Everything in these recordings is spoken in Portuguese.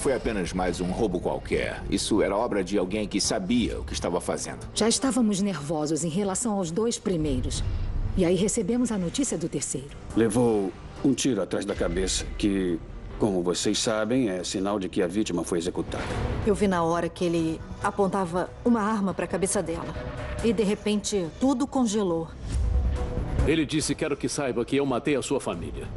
foi apenas mais um roubo qualquer. Isso era obra de alguém que sabia o que estava fazendo. Já estávamos nervosos em relação aos 2 primeiros. E aí recebemos a notícia do terceiro. Levou um tiro atrás da cabeça, que, como vocês sabem, é sinal de que a vítima foi executada. Eu vi na hora que ele apontava uma arma para a cabeça dela. E, de repente, tudo congelou. Ele disse: quero que saiba que eu matei a sua família.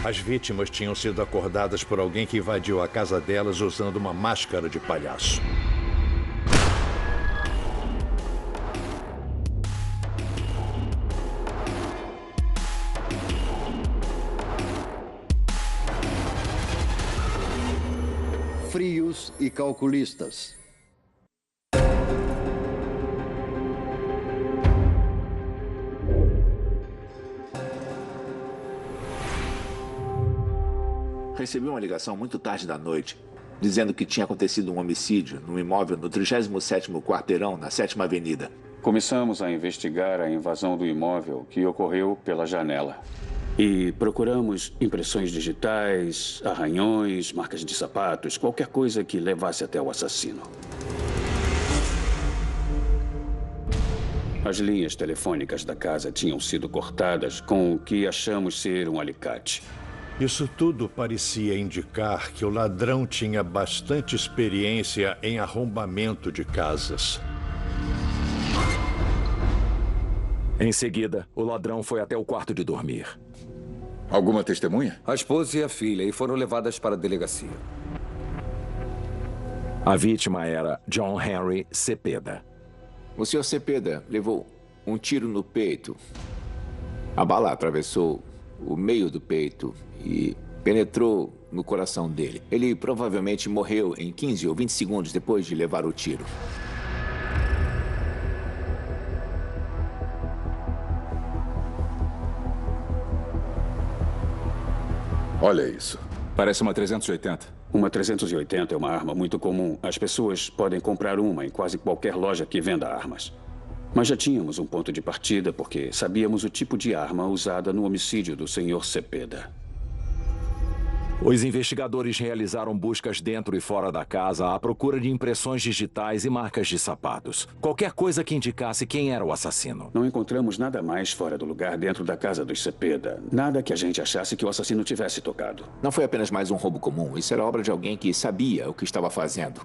As vítimas tinham sido acordadas por alguém que invadiu a casa delas usando uma máscara de palhaço. Frios e calculistas. Recebi uma ligação muito tarde da noite, dizendo que tinha acontecido um homicídio num imóvel no 37º quarteirão, na 7ª Avenida. Começamos a investigar a invasão do imóvel que ocorreu pela janela. E procuramos impressões digitais, arranhões, marcas de sapatos, qualquer coisa que levasse até o assassino. As linhas telefônicas da casa tinham sido cortadas com o que achamos ser um alicate. Isso tudo parecia indicar que o ladrão tinha bastante experiência em arrombamento de casas. Em seguida, o ladrão foi até o quarto de dormir. Alguma testemunha? A esposa e a filha, e foram levadas para a delegacia. A vítima era John Henry Cepeda. O Sr. Cepeda levou um tiro no peito. A bala atravessou o meio do peito e penetrou no coração dele. Ele provavelmente morreu em 15 ou 20 segundos depois de levar o tiro. Olha isso. Parece uma 380. Uma 380 é uma arma muito comum. As pessoas podem comprar uma em quase qualquer loja que venda armas. Mas já tínhamos um ponto de partida porque sabíamos o tipo de arma usada no homicídio do Sr. Cepeda. Os investigadores realizaram buscas dentro e fora da casa à procura de impressões digitais e marcas de sapatos. Qualquer coisa que indicasse quem era o assassino. Não encontramos nada mais fora do lugar dentro da casa dos Cepeda. Nada que a gente achasse que o assassino tivesse tocado. Não foi apenas mais um roubo comum. Isso era obra de alguém que sabia o que estava fazendo.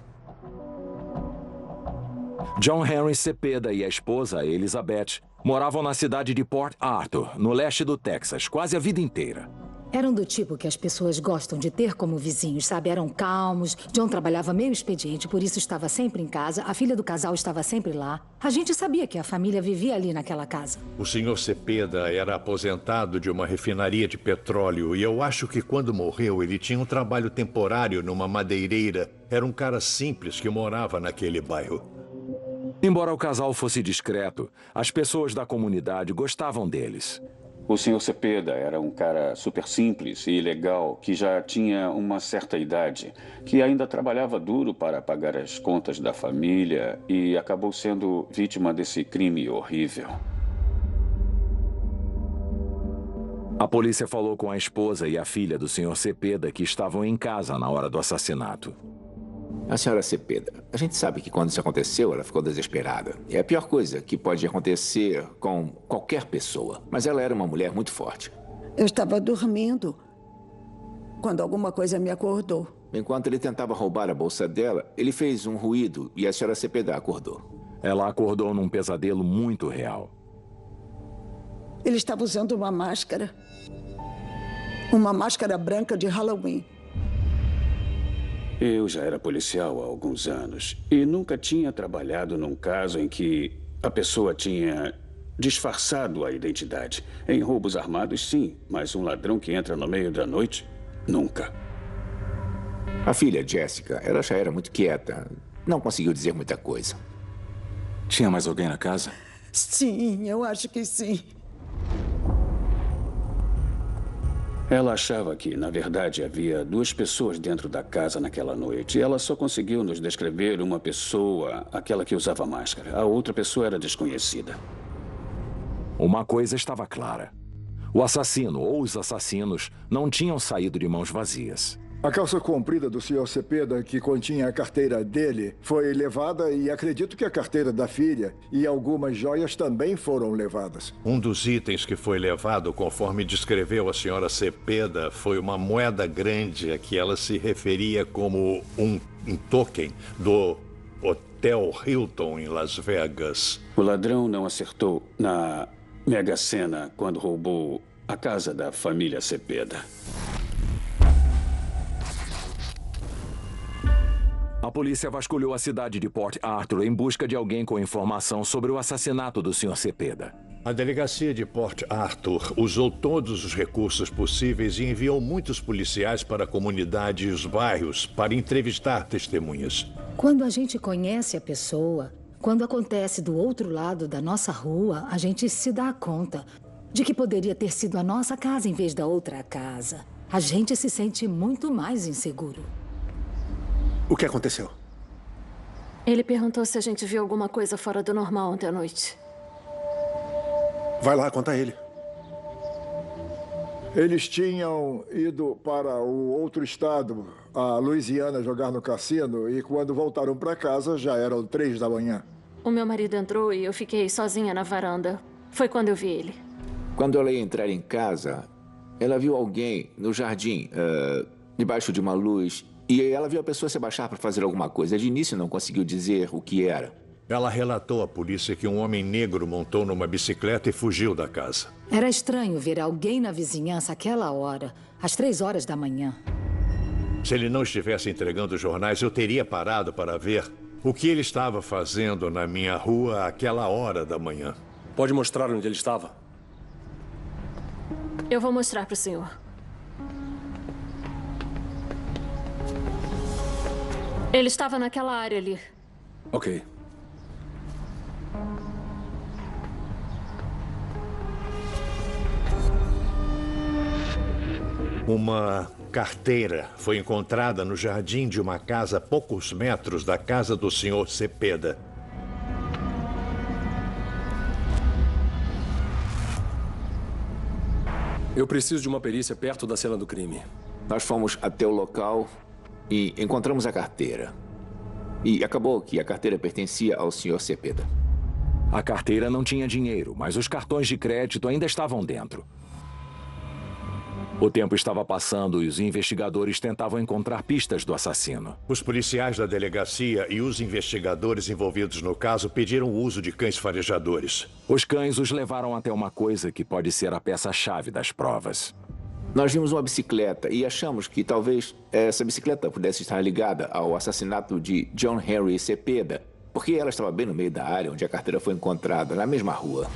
John Henry Cepeda e a esposa, Elizabeth, moravam na cidade de Port Arthur, no leste do Texas, quase a vida inteira. Eram do tipo que as pessoas gostam de ter como vizinhos, sabe? Eram calmos. John trabalhava meio expediente, por isso estava sempre em casa. A filha do casal estava sempre lá. A gente sabia que a família vivia ali naquela casa. O Sr. Cepeda era aposentado de uma refinaria de petróleo e eu acho que quando morreu ele tinha um trabalho temporário numa madeireira. Era um cara simples que morava naquele bairro. Embora o casal fosse discreto, as pessoas da comunidade gostavam deles. O Sr. Cepeda era um cara super simples e legal, que já tinha uma certa idade, que ainda trabalhava duro para pagar as contas da família e acabou sendo vítima desse crime horrível. A polícia falou com a esposa e a filha do Sr. Cepeda, que estavam em casa na hora do assassinato. A senhora Cepeda, a gente sabe que quando isso aconteceu, ela ficou desesperada. É a pior coisa que pode acontecer com qualquer pessoa. Mas ela era uma mulher muito forte. Eu estava dormindo quando alguma coisa me acordou. Enquanto ele tentava roubar a bolsa dela, ele fez um ruído e a senhora Cepeda acordou. Ela acordou num pesadelo muito real. Ele estava usando uma máscara. Uma máscara branca de Halloween. Eu já era policial há alguns anos e nunca tinha trabalhado num caso em que a pessoa tinha disfarçado a identidade. Em roubos armados, sim, mas um ladrão que entra no meio da noite, nunca. A filha, Jessica, ela já era muito quieta. Não conseguiu dizer muita coisa. Tinha mais alguém na casa? Sim, eu acho que sim. Ela achava que, na verdade, havia 2 pessoas dentro da casa naquela noite. Ela só conseguiu nos descrever uma pessoa, aquela que usava máscara. A outra pessoa era desconhecida. Uma coisa estava clara. O assassino ou os assassinos não tinham saído de mãos vazias. A calça comprida do Sr. Cepeda, que continha a carteira dele, foi levada e acredito que a carteira da filha e algumas joias também foram levadas. Um dos itens que foi levado, conforme descreveu a Sra. Cepeda, foi uma moeda grande a que ela se referia como um token do Hotel Hilton em Las Vegas. O ladrão não acertou na Mega Sena quando roubou a casa da família Cepeda. A polícia vasculhou a cidade de Port Arthur em busca de alguém com informação sobre o assassinato do Sr. Cepeda. A delegacia de Port Arthur usou todos os recursos possíveis e enviou muitos policiais para a comunidade e os bairros para entrevistar testemunhas. Quando a gente conhece a pessoa, quando acontece do outro lado da nossa rua, a gente se dá conta de que poderia ter sido a nossa casa em vez da outra casa. A gente se sente muito mais inseguro. O que aconteceu? Ele perguntou se a gente viu alguma coisa fora do normal ontem à noite. Vai lá, conta ele. Eles tinham ido para o outro estado, a Louisiana, jogar no cassino, e quando voltaram para casa já eram 3 da manhã. O meu marido entrou e eu fiquei sozinha na varanda. Foi quando eu vi ele. Quando ela ia entrar em casa, ela viu alguém no jardim, debaixo de uma luz. E ela viu a pessoa se abaixar para fazer alguma coisa. De início não conseguiu dizer o que era. Ela relatou à polícia que um homem negro montou numa bicicleta e fugiu da casa. Era estranho ver alguém na vizinhança àquela hora, às 3 horas da manhã. Se ele não estivesse entregando jornais, eu teria parado para ver o que ele estava fazendo na minha rua àquela hora da manhã. Pode mostrar onde ele estava? Eu vou mostrar para o senhor. Ele estava naquela área ali. Ok. Uma carteira foi encontrada no jardim de uma casa a poucos metros da casa do Sr. Cepeda. Eu preciso de uma perícia perto da cena do crime. Nós fomos até o local e encontramos a carteira. E acabou que a carteira pertencia ao Sr. Cepeda. A carteira não tinha dinheiro, mas os cartões de crédito ainda estavam dentro. O tempo estava passando e os investigadores tentavam encontrar pistas do assassino. Os policiais da delegacia e os investigadores envolvidos no caso pediram o uso de cães farejadores. Os cães os levaram até uma coisa que pode ser a peça-chave das provas. Nós vimos uma bicicleta e achamos que talvez essa bicicleta pudesse estar ligada ao assassinato de John Henry Cepeda, porque ela estava bem no meio da área onde a carteira foi encontrada, na mesma rua.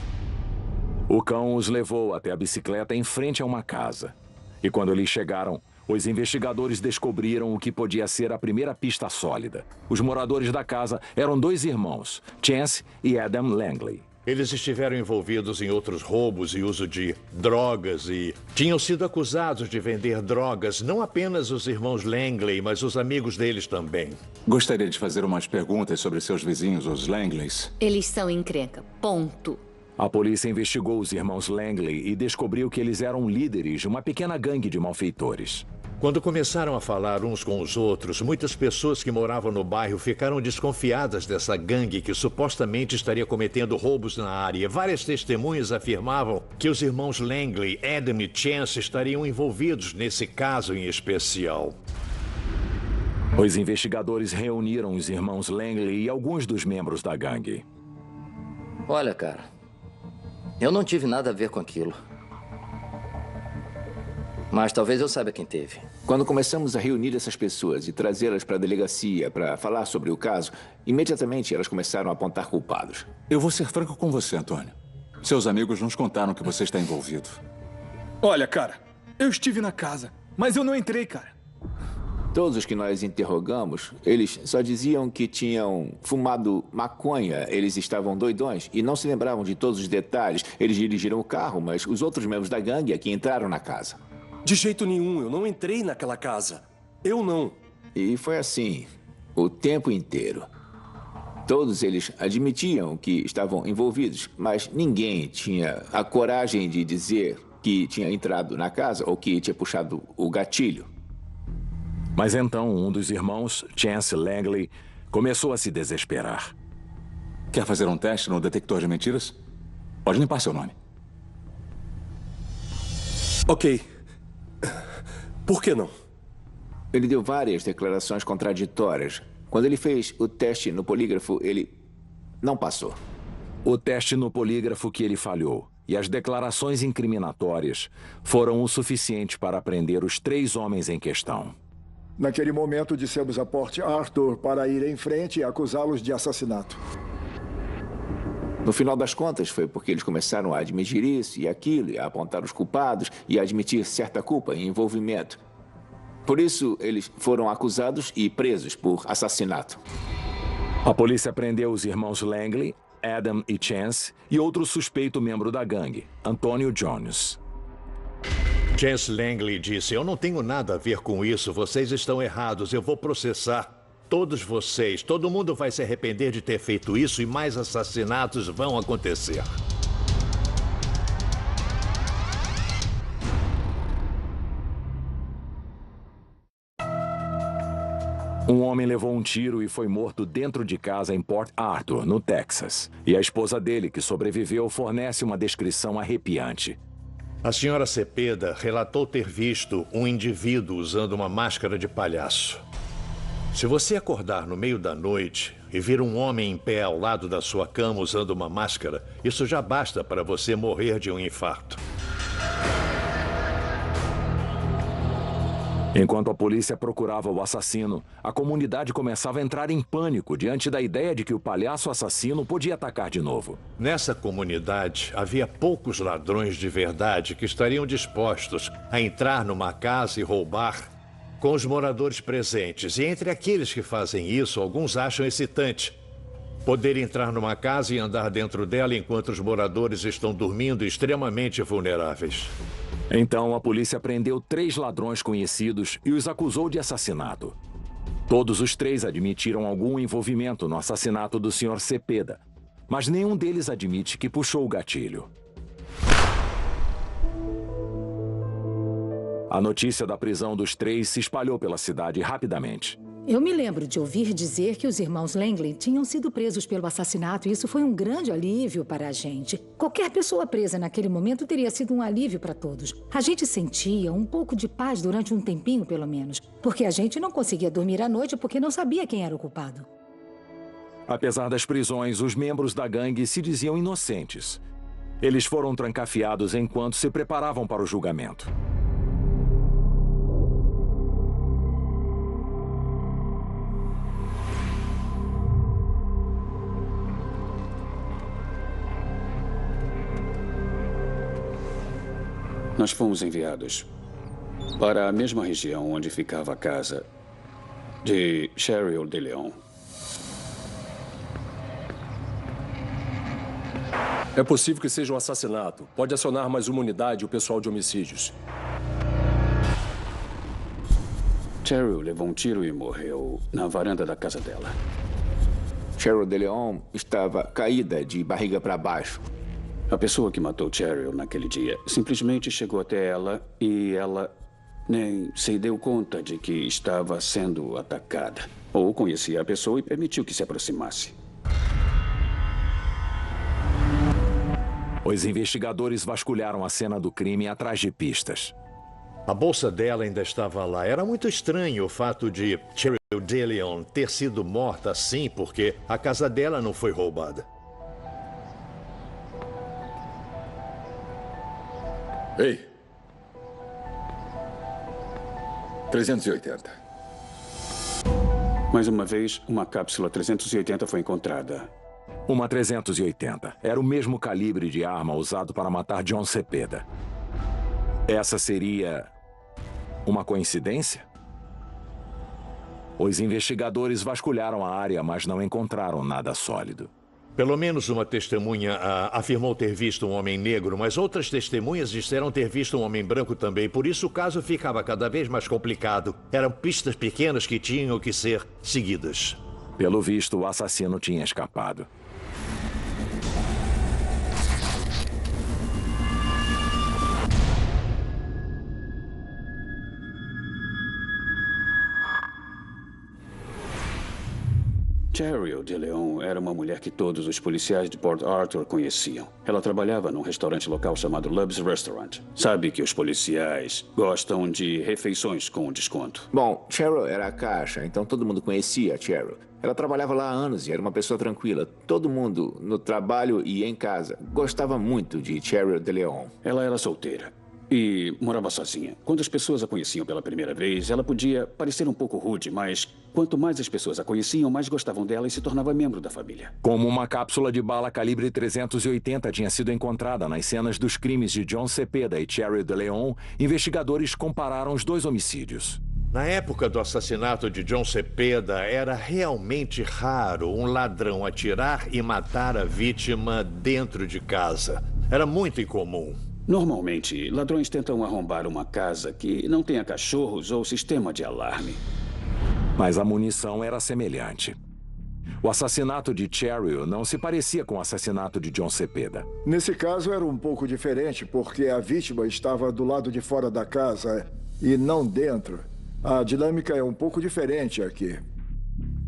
O cão os levou até a bicicleta em frente a uma casa. E quando eles chegaram, os investigadores descobriram o que podia ser a primeira pista sólida. Os moradores da casa eram 2 irmãos, Chance e Adam Langley. Eles estiveram envolvidos em outros roubos e uso de drogas e tinham sido acusados de vender drogas, não apenas os irmãos Langley, mas os amigos deles também. Gostaria de fazer umas perguntas sobre seus vizinhos, os Langleys. Eles são encrenca. Ponto. A polícia investigou os irmãos Langley e descobriu que eles eram líderes de uma pequena gangue de malfeitores. Quando começaram a falar uns com os outros, muitas pessoas que moravam no bairro ficaram desconfiadas dessa gangue que supostamente estaria cometendo roubos na área. Várias testemunhas afirmavam que os irmãos Langley, Adam e Chance estariam envolvidos nesse caso em especial. Os investigadores reuniram os irmãos Langley e alguns dos membros da gangue. Olha, cara, eu não tive nada a ver com aquilo. Mas talvez eu saiba quem teve. Quando começamos a reunir essas pessoas e trazê-las para a delegacia para falar sobre o caso, imediatamente elas começaram a apontar culpados. Eu vou ser franco com você, Antônio. Seus amigos nos contaram que você está envolvido. Olha, cara, eu estive na casa, mas eu não entrei, cara. Todos os que nós interrogamos, eles só diziam que tinham fumado maconha. Eles estavam doidões e não se lembravam de todos os detalhes. Eles dirigiram o carro, mas os outros membros da gangue aqui entraram na casa. De jeito nenhum, eu não entrei naquela casa. Eu não. E foi assim, o tempo inteiro. Todos eles admitiam que estavam envolvidos, mas ninguém tinha a coragem de dizer que tinha entrado na casa ou que tinha puxado o gatilho. Mas então um dos irmãos, Chance Langley, começou a se desesperar. Quer fazer um teste no detector de mentiras? Pode limpar seu nome. Ok. Por que não? Ele deu várias declarações contraditórias. Quando ele fez o teste no polígrafo, ele não passou. O teste no polígrafo que ele falhou e as declarações incriminatórias foram o suficiente para prender os 3 homens em questão. Naquele momento, dissemos a Port Arthur para ir em frente e acusá-los de assassinato. No final das contas, foi porque eles começaram a admitir isso e aquilo, e a apontar os culpados e a admitir certa culpa e envolvimento. Por isso, eles foram acusados e presos por assassinato. A polícia prendeu os irmãos Langley, Adam e Chance, e outro suspeito membro da gangue, Antonio Jones. Chance Langley disse: "Eu não tenho nada a ver com isso, vocês estão errados, eu vou processar todos vocês. Todo mundo vai se arrepender de ter feito isso e mais assassinatos vão acontecer." Um homem levou um tiro e foi morto dentro de casa em Port Arthur, no Texas. E a esposa dele, que sobreviveu, fornece uma descrição arrepiante. A senhora Cepeda relatou ter visto um indivíduo usando uma máscara de palhaço. Se você acordar no meio da noite e vir um homem em pé ao lado da sua cama usando uma máscara, isso já basta para você morrer de um infarto. Enquanto a polícia procurava o assassino, a comunidade começava a entrar em pânico diante da ideia de que o palhaço assassino podia atacar de novo. Nessa comunidade, havia poucos ladrões de verdade que estariam dispostos a entrar numa casa e roubar com os moradores presentes. E entre aqueles que fazem isso, alguns acham excitante poder entrar numa casa e andar dentro dela enquanto os moradores estão dormindo extremamente vulneráveis. Então, a polícia prendeu 3 ladrões conhecidos e os acusou de assassinato. Todos os 3 admitiram algum envolvimento no assassinato do Sr. Cepeda, mas nenhum deles admite que puxou o gatilho. A notícia da prisão dos 3 se espalhou pela cidade rapidamente. Eu me lembro de ouvir dizer que os irmãos Langley tinham sido presos pelo assassinato e isso foi um grande alívio para a gente. Qualquer pessoa presa naquele momento teria sido um alívio para todos. A gente sentia um pouco de paz durante um tempinho, pelo menos, porque a gente não conseguia dormir à noite porque não sabia quem era o culpado. Apesar das prisões, os membros da gangue se diziam inocentes. Eles foram trancafiados enquanto se preparavam para o julgamento. Nós fomos enviados para a mesma região onde ficava a casa de Cheryl de Leon. É possível que seja um assassinato. Pode acionar mais uma unidade e o pessoal de homicídios. Cheryl levou um tiro e morreu na varanda da casa dela. Cheryl de Leon estava caída de barriga para baixo. A pessoa que matou Cheryl naquele dia simplesmente chegou até ela e ela nem se deu conta de que estava sendo atacada. Ou conhecia a pessoa e permitiu que se aproximasse. Os investigadores vasculharam a cena do crime atrás de pistas. A bolsa dela ainda estava lá. Era muito estranho o fato de Cheryl de Leon ter sido morta assim porque a casa dela não foi roubada. Ei! 380. Mais uma vez, uma cápsula 380 foi encontrada. Uma 380. Era o mesmo calibre de arma usado para matar John Cepeda. Essa seria uma coincidência? Os investigadores vasculharam a área, mas não encontraram nada sólido. Pelo menos uma testemunha afirmou ter visto um homem negro, mas outras testemunhas disseram ter visto um homem branco também. Por isso o caso ficava cada vez mais complicado. Eram pistas pequenas que tinham que ser seguidas. Pelo visto, o assassino tinha escapado. Cheryl de Leon era uma mulher que todos os policiais de Port Arthur conheciam. Ela trabalhava num restaurante local chamado Love's Restaurant. Sabe que os policiais gostam de refeições com desconto. Bom, Cheryl era a caixa, então todo mundo conhecia a Cheryl. Ela trabalhava lá há anos e era uma pessoa tranquila. Todo mundo, no trabalho e em casa, gostava muito de Cheryl de Leon. Ela era solteira e morava sozinha. Quando as pessoas a conheciam pela primeira vez, ela podia parecer um pouco rude, mas quanto mais as pessoas a conheciam, mais gostavam dela e se tornava membro da família. Como uma cápsula de bala calibre 380 tinha sido encontrada nas cenas dos crimes de John Cepeda e Cheryl de Leon, investigadores compararam os dois homicídios. Na época do assassinato de John Cepeda, era realmente raro um ladrão atirar e matar a vítima dentro de casa. Era muito incomum. Normalmente, ladrões tentam arrombar uma casa que não tenha cachorros ou sistema de alarme. Mas a munição era semelhante. O assassinato de Cheryl não se parecia com o assassinato de John Cepeda. Nesse caso era um pouco diferente, porque a vítima estava do lado de fora da casa e não dentro. A dinâmica é um pouco diferente aqui.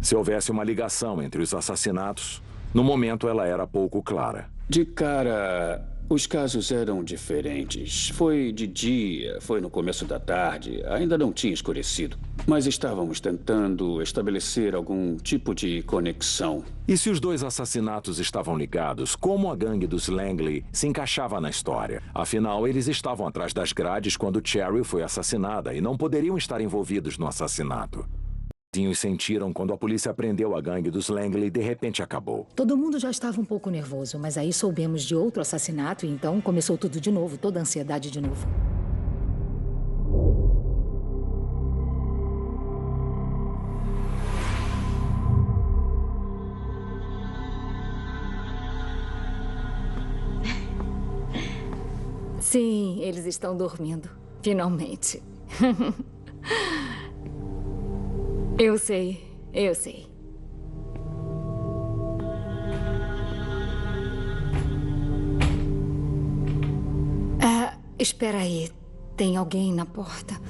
Se houvesse uma ligação entre os assassinatos, no momento ela era pouco clara. De cara, os casos eram diferentes. Foi de dia, foi no começo da tarde, ainda não tinha escurecido. Mas estávamos tentando estabelecer algum tipo de conexão. E se os dois assassinatos estavam ligados, como a gangue dos Langley se encaixava na história? Afinal, eles estavam atrás das grades quando Cheryl foi assassinada e não poderiam estar envolvidos no assassinato. Os vizinhos sentiram quando a polícia prendeu a gangue dos Langley e de repente acabou. Todo mundo já estava um pouco nervoso, mas aí soubemos de outro assassinato e então começou tudo de novo, toda a ansiedade de novo. Sim, eles estão dormindo. Finalmente. Eu sei, eu sei. Espera aí. Tem alguém na porta.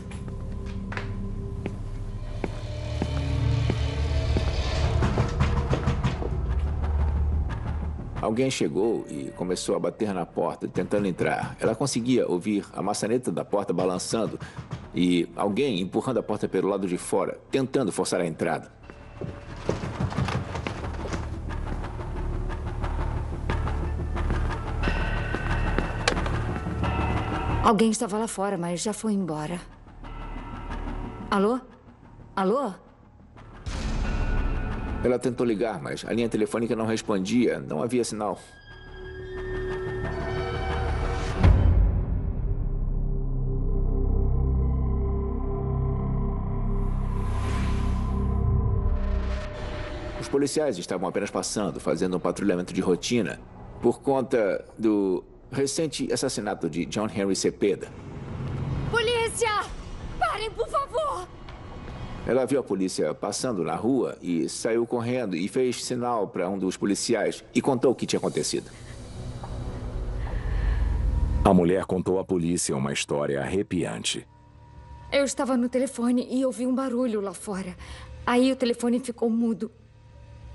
Alguém chegou e começou a bater na porta, tentando entrar. Ela conseguia ouvir a maçaneta da porta balançando e alguém empurrando a porta pelo lado de fora, tentando forçar a entrada. Alguém estava lá fora, mas já foi embora. Alô? Alô? Ela tentou ligar, mas a linha telefônica não respondia. Não havia sinal. Os policiais estavam apenas passando, fazendo um patrulhamento de rotina, por conta do recente assassinato de John Henry Cepeda. Polícia! Parem, por favor! Ela viu a polícia passando na rua e saiu correndo e fez sinal para um dos policiais e contou o que tinha acontecido. A mulher contou à polícia uma história arrepiante. Eu estava no telefone e ouvi um barulho lá fora. Aí o telefone ficou mudo.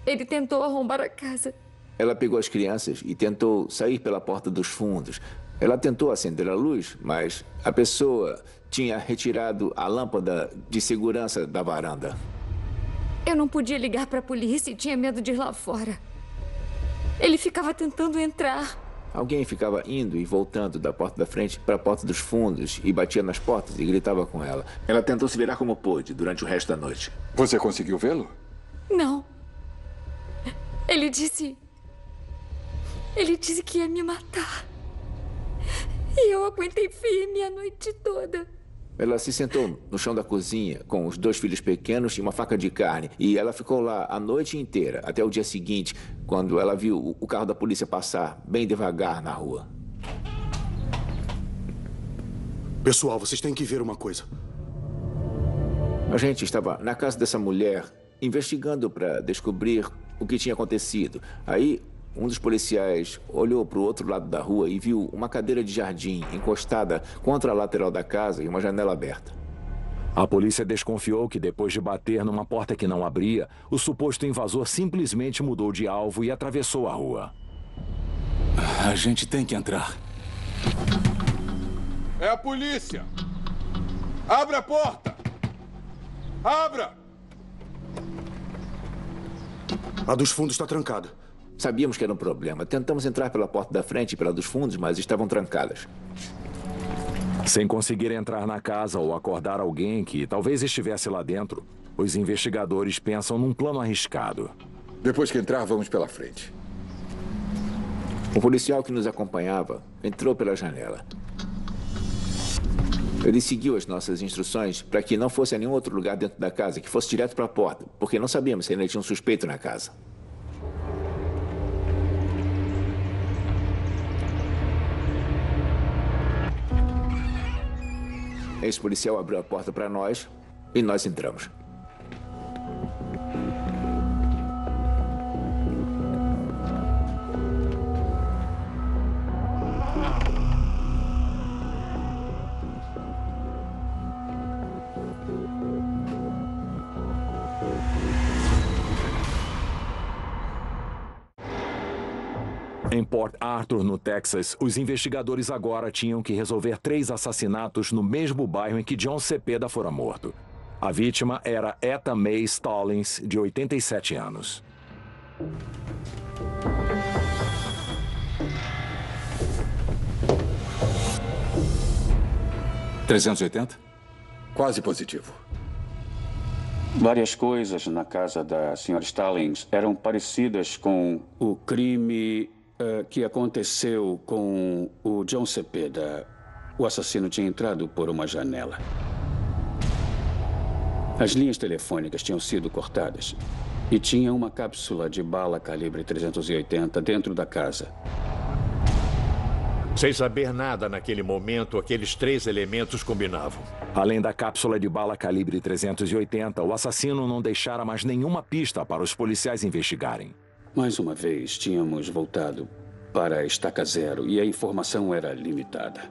Ele tentou arrombar a casa. Ela pegou as crianças e tentou sair pela porta dos fundos. Ela tentou acender a luz, mas a pessoa tinha retirado a lâmpada de segurança da varanda. Eu não podia ligar para a polícia e tinha medo de ir lá fora. Ele ficava tentando entrar. Alguém ficava indo e voltando da porta da frente para a porta dos fundos e batia nas portas e gritava com ela. Ela tentou se virar como pôde durante o resto da noite. Você conseguiu vê-lo? Não. Ele disse que ia me matar. E eu aguentei firme a noite toda. Ela se sentou no chão da cozinha com os dois filhos pequenos e uma faca de carne. E ela ficou lá a noite inteira, até o dia seguinte, quando ela viu o carro da polícia passar bem devagar na rua. Pessoal, vocês têm que ver uma coisa. A gente estava na casa dessa mulher investigando para descobrir o que tinha acontecido. Aí, um dos policiais olhou para o outro lado da rua e viu uma cadeira de jardim encostada contra a lateral da casa e uma janela aberta. A polícia desconfiou que, depois de bater numa porta que não abria, o suposto invasor simplesmente mudou de alvo e atravessou a rua. A gente tem que entrar. É a polícia! Abra a porta! Abra! A dos fundos está trancada. Sabíamos que era um problema. Tentamos entrar pela porta da frente e pela dos fundos, mas estavam trancadas. Sem conseguir entrar na casa ou acordar alguém que talvez estivesse lá dentro, os investigadores pensam num plano arriscado. Depois que entrar, vamos pela frente. O policial que nos acompanhava entrou pela janela. Ele seguiu as nossas instruções para que não fosse a nenhum outro lugar dentro da casa, que fosse direto para a porta, porque não sabíamos se ainda tinha um suspeito na casa. Esse policial abriu a porta para nós e nós entramos. Em Port Arthur, no Texas, os investigadores agora tinham que resolver 3 assassinatos no mesmo bairro em que John Cepeda fora morto. A vítima era Etta Mae Stallings, de 87 anos. $380? Quase positivo. Várias coisas na casa da Sra. Stallings eram parecidas com o crime que aconteceu com o John Cepeda. O assassino tinha entrado por uma janela. As linhas telefônicas tinham sido cortadas e tinha uma cápsula de bala calibre 380 dentro da casa. Sem saber nada naquele momento, aqueles 3 elementos combinavam. Além da cápsula de bala calibre 380, o assassino não deixara mais nenhuma pista para os policiais investigarem. Mais uma vez, tínhamos voltado para a estaca zero e a informação era limitada.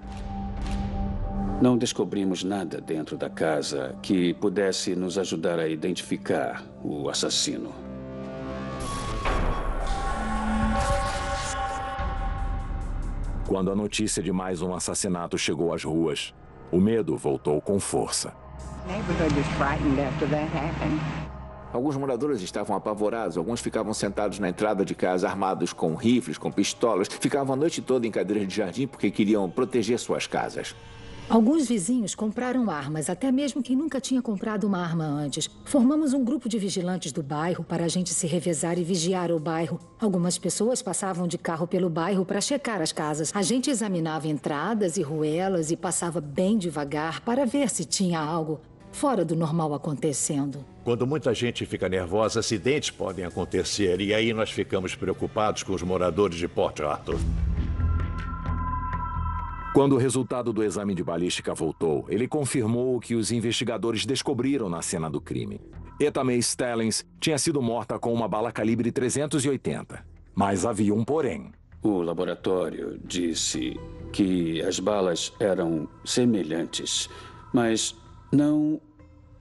Não descobrimos nada dentro da casa que pudesse nos ajudar a identificar o assassino. Quando a notícia de mais um assassinato chegou às ruas, o medo voltou com força. Alguns moradores estavam apavorados, alguns ficavam sentados na entrada de casa armados com rifles, com pistolas, ficavam a noite toda em cadeiras de jardim porque queriam proteger suas casas. Alguns vizinhos compraram armas, até mesmo quem nunca tinha comprado uma arma antes. Formamos um grupo de vigilantes do bairro para a gente se revezar e vigiar o bairro. Algumas pessoas passavam de carro pelo bairro para checar as casas. A gente examinava entradas e ruelas e passava bem devagar para ver se tinha algo fora do normal acontecendo. Quando muita gente fica nervosa, acidentes podem acontecer e aí nós ficamos preocupados com os moradores de Port Arthur. Quando o resultado do exame de balística voltou, ele confirmou o que os investigadores descobriram na cena do crime. Etta Mae Stallings tinha sido morta com uma bala calibre 380. Mas havia um porém. O laboratório disse que as balas eram semelhantes, mas não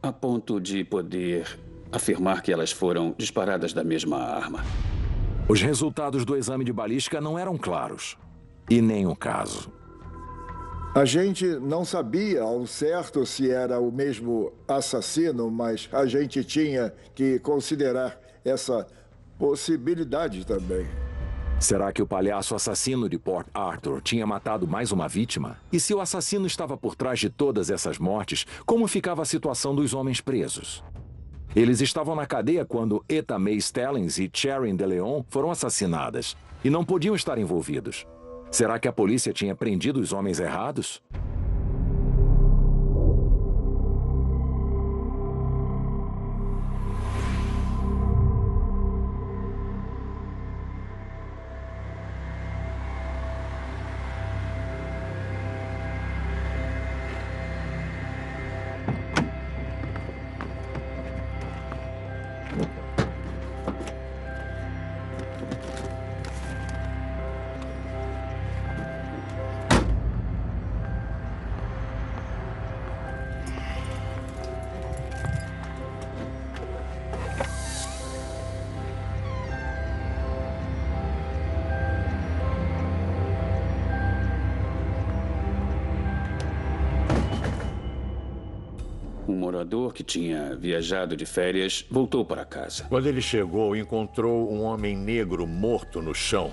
a ponto de poder afirmar que elas foram disparadas da mesma arma. Os resultados do exame de balística não eram claros. E nem o caso. A gente não sabia ao certo se era o mesmo assassino, mas a gente tinha que considerar essa possibilidade também. Será que o palhaço assassino de Port Arthur tinha matado mais uma vítima? E se o assassino estava por trás de todas essas mortes, como ficava a situação dos homens presos? Eles estavam na cadeia quando Etta Mae Stallings e Sharon DeLeon foram assassinadas e não podiam estar envolvidos. Será que a polícia tinha prendido os homens errados? Um morador que tinha viajado de férias voltou para casa. Quando ele chegou, encontrou um homem negro morto no chão.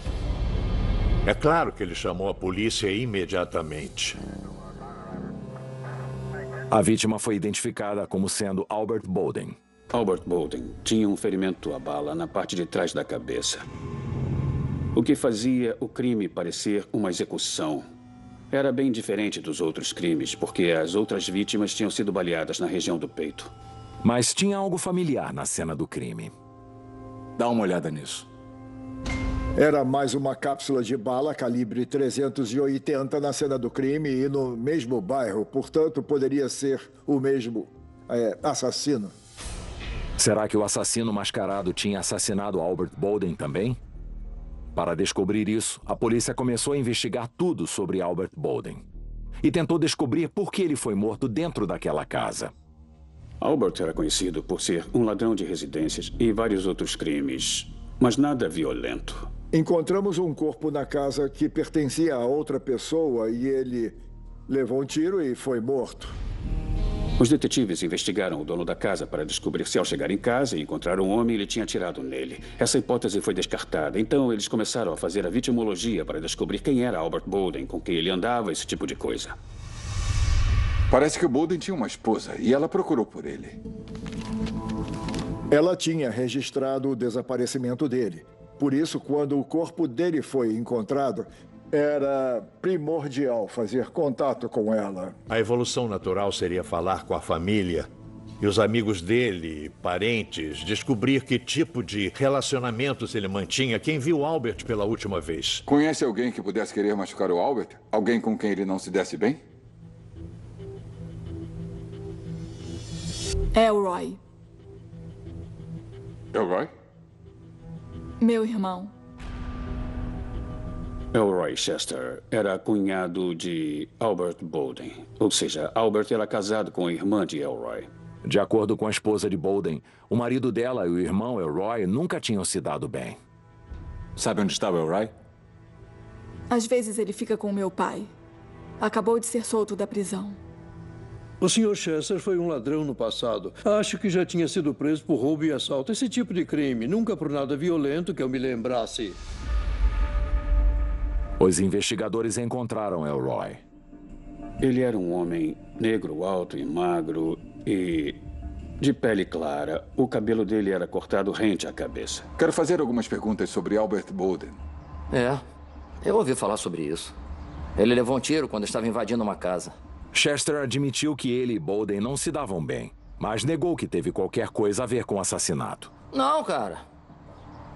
É claro que ele chamou a polícia imediatamente. A vítima foi identificada como sendo Albert Bowden. Albert Bowden tinha um ferimento à bala na parte de trás da cabeça, o que fazia o crime parecer uma execução. Era bem diferente dos outros crimes, porque as outras vítimas tinham sido baleadas na região do peito. Mas tinha algo familiar na cena do crime. Dá uma olhada nisso. Era mais uma cápsula de bala calibre 380 na cena do crime e no mesmo bairro. Portanto, poderia ser o mesmo assassino. Será que o assassino mascarado tinha assassinado Albert Bowden também? Para descobrir isso, a polícia começou a investigar tudo sobre Albert Bowden. E tentou descobrir por que ele foi morto dentro daquela casa. Albert era conhecido por ser um ladrão de residências e vários outros crimes, mas nada violento. Encontramos um corpo na casa que pertencia a outra pessoa e ele levou um tiro e foi morto. Os detetives investigaram o dono da casa para descobrir se, ao chegar em casa e encontrar um homem, ele tinha atirado nele. Essa hipótese foi descartada. Então, eles começaram a fazer a vitimologia para descobrir quem era Albert Bowden, com quem ele andava, esse tipo de coisa. Parece que o Bowden tinha uma esposa e ela procurou por ele. Ela tinha registrado o desaparecimento dele. Por isso, quando o corpo dele foi encontrado, era primordial fazer contato com ela. A evolução natural seria falar com a família e os amigos dele, parentes, descobrir que tipo de relacionamentos ele mantinha. Quem viu Albert pela última vez? Conhece alguém que pudesse querer machucar o Albert? Alguém com quem ele não se desse bem? Elroy. Elroy? Meu irmão. Elroy Chester era cunhado de Albert Bowden. Ou seja, Albert era casado com a irmã de Elroy. De acordo com a esposa de Bowden, o marido dela e o irmão Elroy nunca tinham se dado bem. Sabe onde está o Elroy? Às vezes ele fica com meu pai. Acabou de ser solto da prisão. O Sr. Chester foi um ladrão no passado. Acho que já tinha sido preso por roubo e assalto. Esse tipo de crime, nunca por nada violento que eu me lembrasse. Os investigadores encontraram Elroy. Ele era um homem negro, alto e magro e de pele clara. O cabelo dele era cortado rente à cabeça. Quero fazer algumas perguntas sobre Albert Bowden. Eu ouvi falar sobre isso. Ele levou um tiro quando estava invadindo uma casa. Chester admitiu que ele e Bowden não se davam bem, mas negou que teve qualquer coisa a ver com o assassinato. Não, cara.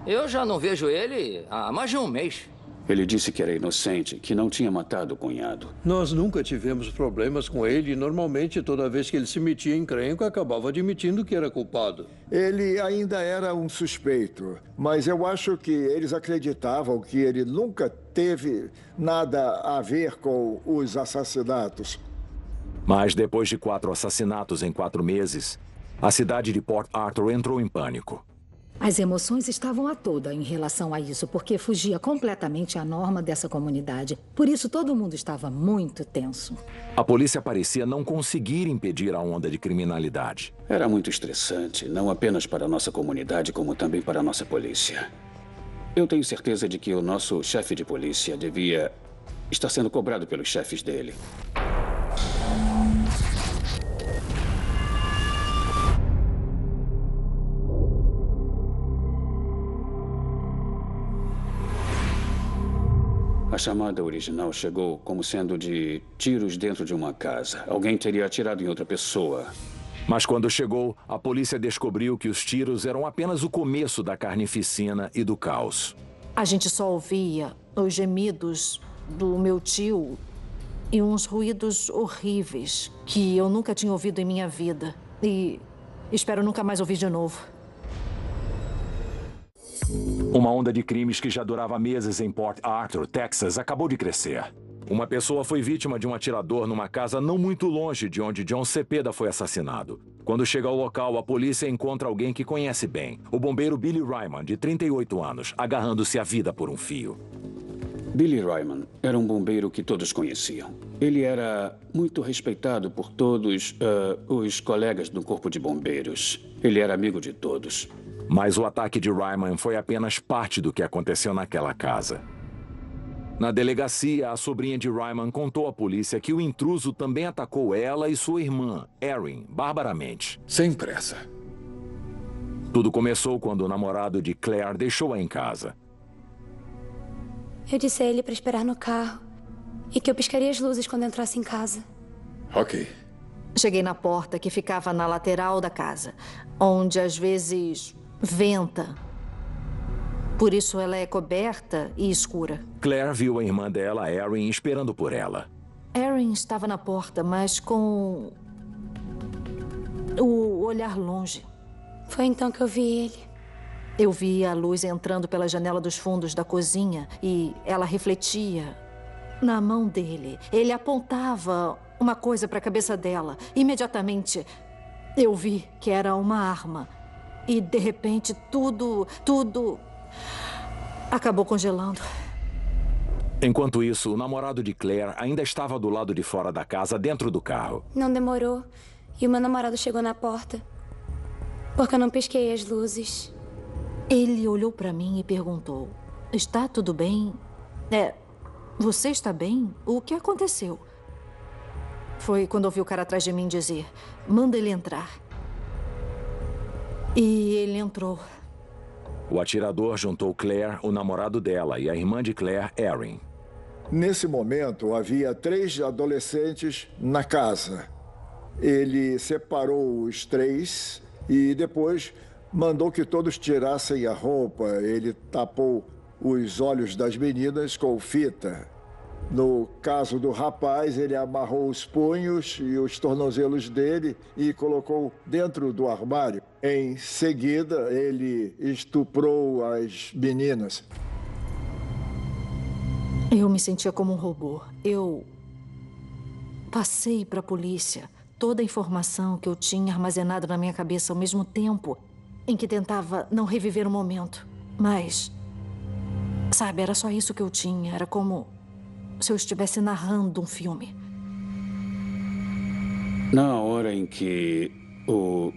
Eu já não vejo ele há mais de um mês. Ele disse que era inocente, que não tinha matado o cunhado. Nós nunca tivemos problemas com ele e normalmente toda vez que ele se metia em encrenca, acabava admitindo que era culpado. Ele ainda era um suspeito, mas eu acho que eles acreditavam que ele nunca teve nada a ver com os assassinatos. Mas depois de 4 assassinatos em 4 meses, a cidade de Port Arthur entrou em pânico. As emoções estavam a toda em relação a isso, porque fugia completamente à norma dessa comunidade. Por isso, todo mundo estava muito tenso. A polícia parecia não conseguir impedir a onda de criminalidade. Era muito estressante, não apenas para a nossa comunidade, como também para a nossa polícia. Eu tenho certeza de que o nosso chefe de polícia devia estar sendo cobrado pelos chefes dele. A chamada original chegou como sendo de tiros dentro de uma casa. Alguém teria atirado em outra pessoa. Mas quando chegou, a polícia descobriu que os tiros eram apenas o começo da carnificina e do caos. A gente só ouvia os gemidos do meu tio e uns ruídos horríveis que eu nunca tinha ouvido em minha vida. E espero nunca mais ouvir de novo. Uma onda de crimes que já durava meses em Port Arthur, Texas, acabou de crescer. Uma pessoa foi vítima de um atirador numa casa não muito longe de onde John Cepeda foi assassinado. Quando chega ao local, a polícia encontra alguém que conhece bem, o bombeiro Billy Ryman, de 38 anos, agarrando-se à vida por um fio. Billy Ryman era um bombeiro que todos conheciam. Ele era muito respeitado por todos os colegas do Corpo de Bombeiros. Ele era amigo de todos. Mas o ataque de Ryman foi apenas parte do que aconteceu naquela casa. Na delegacia, a sobrinha de Ryman contou à polícia que o intruso também atacou ela e sua irmã, Erin, barbaramente. Sem pressa. Tudo começou quando o namorado de Claire deixou-a em casa. Eu disse a ele para esperar no carro e que eu piscaria as luzes quando entrasse em casa. Ok. Cheguei na porta que ficava na lateral da casa, onde às vezes venta. Por isso ela é coberta e escura. Claire viu a irmã dela, Erin, esperando por ela. Erin estava na porta, mas com o olhar longe. Foi então que eu vi ele. Eu vi a luz entrando pela janela dos fundos da cozinha e ela refletia na mão dele. Ele apontava uma coisa para a cabeça dela. Imediatamente, eu vi que era uma arma. E, de repente, tudo acabou congelando. Enquanto isso, o namorado de Claire ainda estava do lado de fora da casa, dentro do carro. Não demorou. E o meu namorado chegou na porta. Porque eu não pisquei as luzes. Ele olhou para mim e perguntou: está tudo bem? Você está bem? O que aconteceu? Foi quando ouvi o cara atrás de mim dizer: manda ele entrar. E ele entrou. O atirador juntou Claire, o namorado dela, e a irmã de Claire, Erin. Nesse momento, havia 3 adolescentes na casa. Ele separou os 3 e depois mandou que todos tirassem a roupa. Ele tapou os olhos das meninas com fita. No caso do rapaz, ele amarrou os punhos e os tornozelos dele e colocou dentro do armário. Em seguida, ele estuprou as meninas. Eu me sentia como um robô. Eu passei para a polícia toda a informação que eu tinha armazenado na minha cabeça ao mesmo tempo em que tentava não reviver o momento. Mas, sabe, era só isso que eu tinha. Era como se eu estivesse narrando um filme. Na hora em que o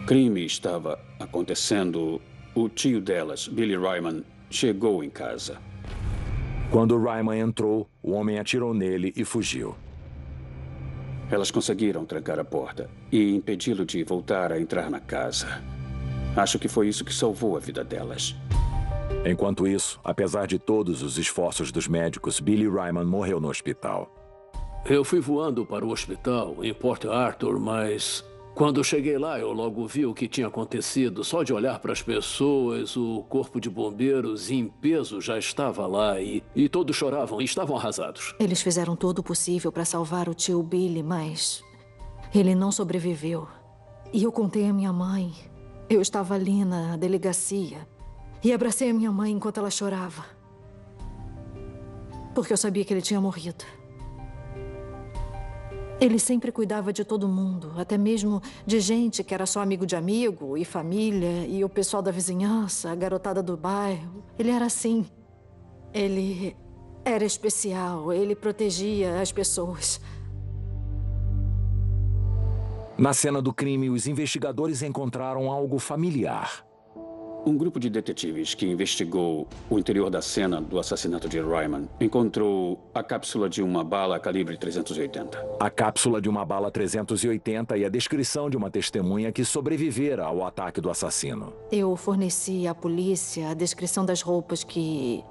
crime estava acontecendo, o tio delas, Billy Ryman, chegou em casa. Quando Ryman entrou, o homem atirou nele e fugiu. Elas conseguiram trancar a porta e impedi-lo de voltar a entrar na casa. Acho que foi isso que salvou a vida delas. Enquanto isso, apesar de todos os esforços dos médicos, Billy Ryman morreu no hospital. Eu fui voando para o hospital em Port Arthur, mas quando cheguei lá, eu logo vi o que tinha acontecido. Só de olhar para as pessoas, o corpo de bombeiros em peso já estava lá e todos choravam e estavam arrasados. Eles fizeram todo o possível para salvar o tio Billy, mas ele não sobreviveu. E eu contei à minha mãe. Eu estava ali na delegacia e abracei a minha mãe enquanto ela chorava. Porque eu sabia que ele tinha morrido. Ele sempre cuidava de todo mundo, até mesmo de gente que era só amigo de amigo, e família, e o pessoal da vizinhança, a garotada do bairro. Ele era assim. Ele era especial, ele protegia as pessoas. Na cena do crime, os investigadores encontraram algo familiar. Um grupo de detetives que investigou o interior da cena do assassinato de Ryman encontrou a cápsula de uma bala calibre 380. A cápsula de uma bala 380 e a descrição de uma testemunha que sobrevivera ao ataque do assassino. Eu forneci à polícia a descrição das roupas que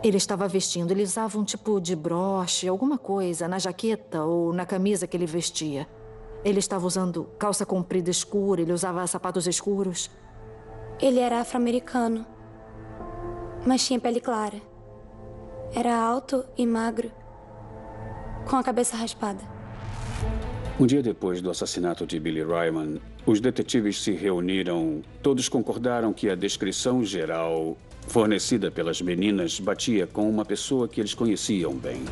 ele estava vestindo. Ele usava um tipo de broche, alguma coisa, na jaqueta ou na camisa que ele vestia. Ele estava usando calça comprida escura, ele usava sapatos escuros. Ele era afro-americano, mas tinha pele clara. Era alto e magro, com a cabeça raspada. Um dia depois do assassinato de Billy Ryman, Os detetives se reuniram. Todos concordaram que a descrição geral fornecida pelas meninas batia com uma pessoa que eles conheciam bem.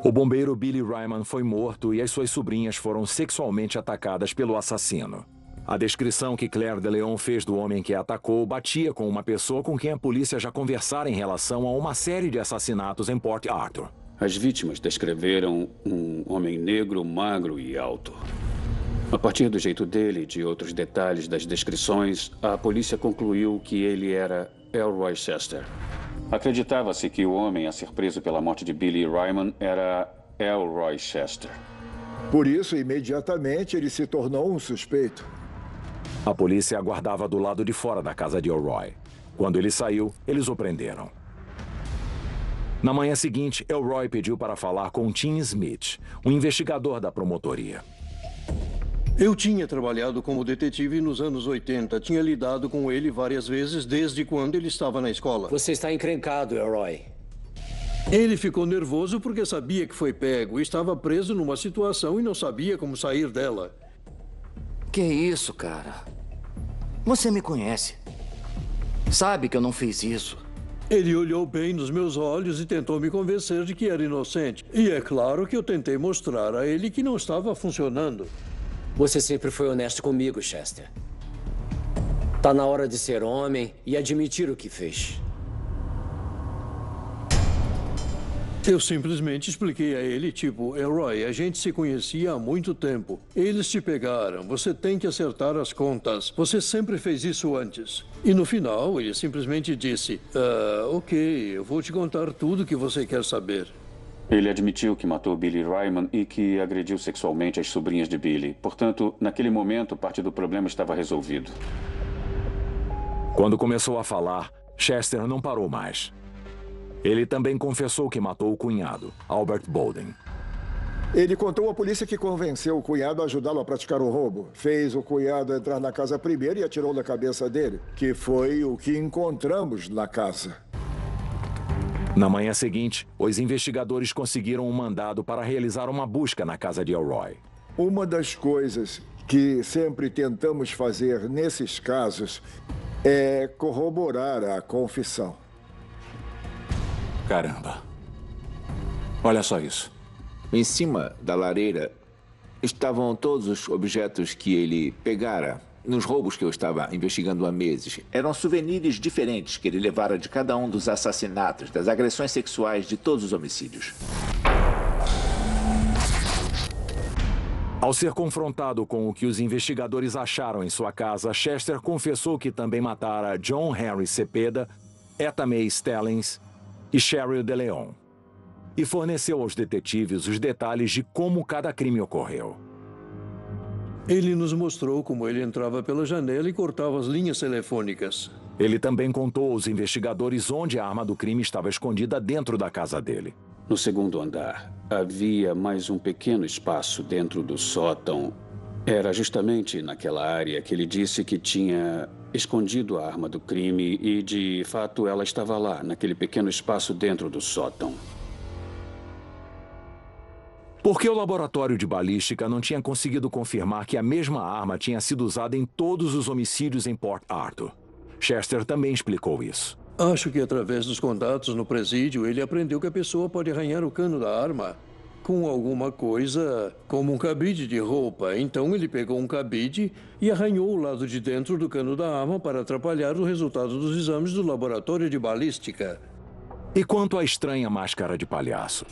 O bombeiro Billy Ryman foi morto e as suas sobrinhas foram sexualmente atacadas pelo assassino. A descrição que Claire de Leon fez do homem que a atacou batia com uma pessoa com quem a polícia já conversara em relação a uma série de assassinatos em Port Arthur. As vítimas descreveram um homem negro, magro e alto. A partir do jeito dele e de outros detalhes das descrições, a polícia concluiu que ele era Elroy Chester. Acreditava-se que o homem a ser preso pela morte de Billy Ryman era Elroy Chester. Por isso, imediatamente, ele se tornou um suspeito. A polícia aguardava do lado de fora da casa de Elroy. Quando ele saiu, eles o prenderam. Na manhã seguinte, Elroy pediu para falar com Tim Smith, um investigador da promotoria. Eu tinha trabalhado como detetive nos anos 80. Tinha lidado com ele várias vezes desde quando ele estava na escola. Você está encrencado, Elroy. Ele ficou nervoso porque sabia que foi pego. Estava preso numa situação e não sabia como sair dela. Que isso, cara? Você me conhece. Sabe que eu não fiz isso. Ele olhou bem nos meus olhos e tentou me convencer de que era inocente. E é claro que eu tentei mostrar a ele que não estava funcionando. Você sempre foi honesto comigo, Chester. Tá na hora de ser homem e admitir o que fez. Eu simplesmente expliquei a ele, tipo, Elroy, a gente se conhecia há muito tempo. Eles te pegaram, você tem que acertar as contas. Você sempre fez isso antes. E no final, ele simplesmente disse, ok, eu vou te contar tudo que você quer saber. Ele admitiu que matou Billy Ryman e que agrediu sexualmente as sobrinhas de Billy. Portanto, naquele momento, parte do problema estava resolvido. Quando começou a falar, Chester não parou mais. Ele também confessou que matou o cunhado, Albert Bolden. Ele contou à polícia que convenceu o cunhado a ajudá-lo a praticar o roubo. Fez o cunhado entrar na casa primeiro e atirou na cabeça dele, que foi o que encontramos na casa. Na manhã seguinte, os investigadores conseguiram um mandado para realizar uma busca na casa de Elroy. Uma das coisas que sempre tentamos fazer nesses casos é corroborar a confissão. Caramba. Olha só isso. Em cima da lareira estavam todos os objetos que ele pegara nos roubos que eu estava investigando há meses. Eram souvenirs diferentes que ele levara de cada um dos assassinatos, das agressões sexuais, de todos os homicídios. Ao ser confrontado com o que os investigadores acharam em sua casa, Chester confessou que também matara John Henry Cepeda, Etta Mae Stellings e Cheryl de Leon. E forneceu aos detetives os detalhes de como cada crime ocorreu. Ele nos mostrou como ele entrava pela janela e cortava as linhas telefônicas. Ele também contou aos investigadores onde a arma do crime estava escondida dentro da casa dele. No segundo andar, havia mais um pequeno espaço dentro do sótão. Era justamente naquela área que ele disse que tinha escondido a arma do crime e, de fato, ela estava lá, naquele pequeno espaço dentro do sótão. Porque o laboratório de balística não tinha conseguido confirmar que a mesma arma tinha sido usada em todos os homicídios em Port Arthur. Chester também explicou isso. Acho que através dos contatos no presídio, ele aprendeu que a pessoa pode arranhar o cano da arma com alguma coisa como um cabide de roupa. Então ele pegou um cabide e arranhou o lado de dentro do cano da arma para atrapalhar o resultado dos exames do laboratório de balística. E quanto à estranha máscara de palhaço?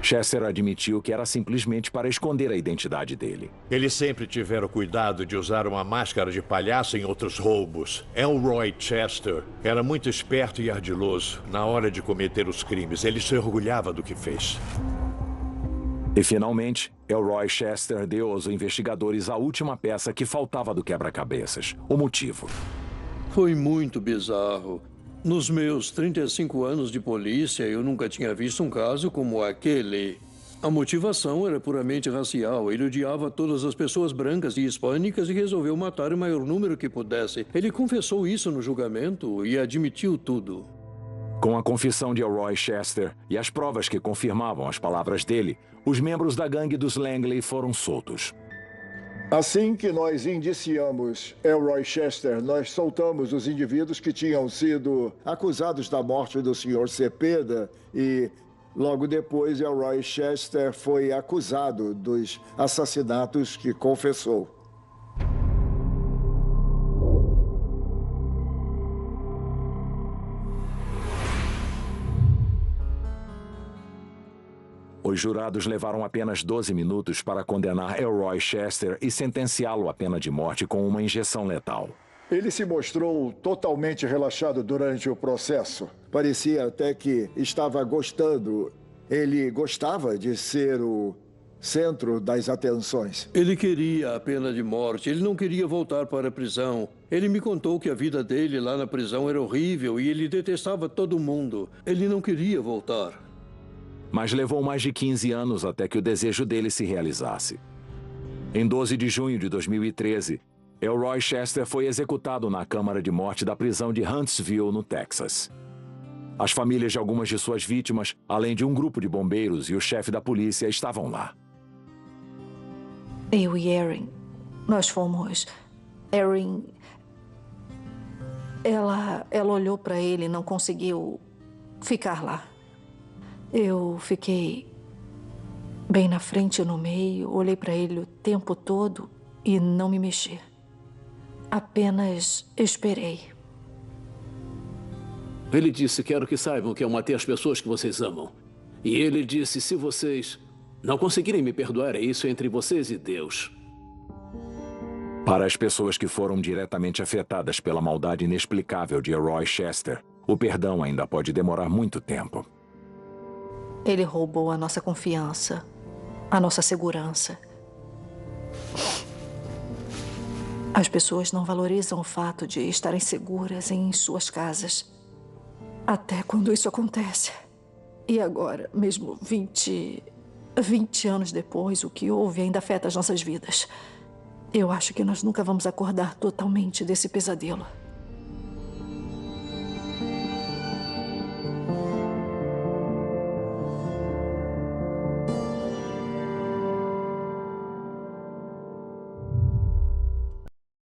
Chester admitiu que era simplesmente para esconder a identidade dele. Eles sempre tiveram cuidado de usar uma máscara de palhaço em outros roubos. Elroy Chester era muito esperto e ardiloso na hora de cometer os crimes. Ele se orgulhava do que fez. E, finalmente, Elroy Chester deu aos investigadores a última peça que faltava do quebra-cabeças, o motivo. Foi muito bizarro. Nos meus 35 anos de polícia, eu nunca tinha visto um caso como aquele. A motivação era puramente racial. Ele odiava todas as pessoas brancas e hispânicas e resolveu matar o maior número que pudesse. Ele confessou isso no julgamento e admitiu tudo. Com a confissão de Elroy Chester e as provas que confirmavam as palavras dele, os membros da gangue dos Langley foram soltos. Assim que nós indiciamos Elroy Chester, nós soltamos os indivíduos que tinham sido acusados da morte do Sr. Cepeda e logo depois Elroy Chester foi acusado dos assassinatos que confessou. Os jurados levaram apenas 12 minutos para condenar Elroy Chester e sentenciá-lo à pena de morte com uma injeção letal. Ele se mostrou totalmente relaxado durante o processo. Parecia até que estava gostando. Ele gostava de ser o centro das atenções. Ele queria a pena de morte. Ele não queria voltar para a prisão. Ele me contou que a vida dele lá na prisão era horrível e ele detestava todo mundo. Ele não queria voltar. Mas levou mais de 15 anos até que o desejo dele se realizasse. Em 12 de junho de 2013, Elroy Chester foi executado na câmara de morte da prisão de Huntsville, no Texas. As famílias de algumas de suas vítimas, além de um grupo de bombeiros e o chefe da polícia, estavam lá. Eu e Erin, nós fomos... Erin... Ela olhou para ele e não conseguiu ficar lá. Eu fiquei bem na frente e no meio, olhei para ele o tempo todo e não me mexi. Apenas esperei. Ele disse, quero que saibam que eu matei as pessoas que vocês amam. E ele disse, se vocês não conseguirem me perdoar, é isso entre vocês e Deus. Para as pessoas que foram diretamente afetadas pela maldade inexplicável de Elroy Chester, o perdão ainda pode demorar muito tempo. Ele roubou a nossa confiança, a nossa segurança. As pessoas não valorizam o fato de estarem seguras em suas casas. Até quando isso acontece. E agora, mesmo 20 anos depois, o que houve ainda afeta as nossas vidas. Eu acho que nós nunca vamos acordar totalmente desse pesadelo.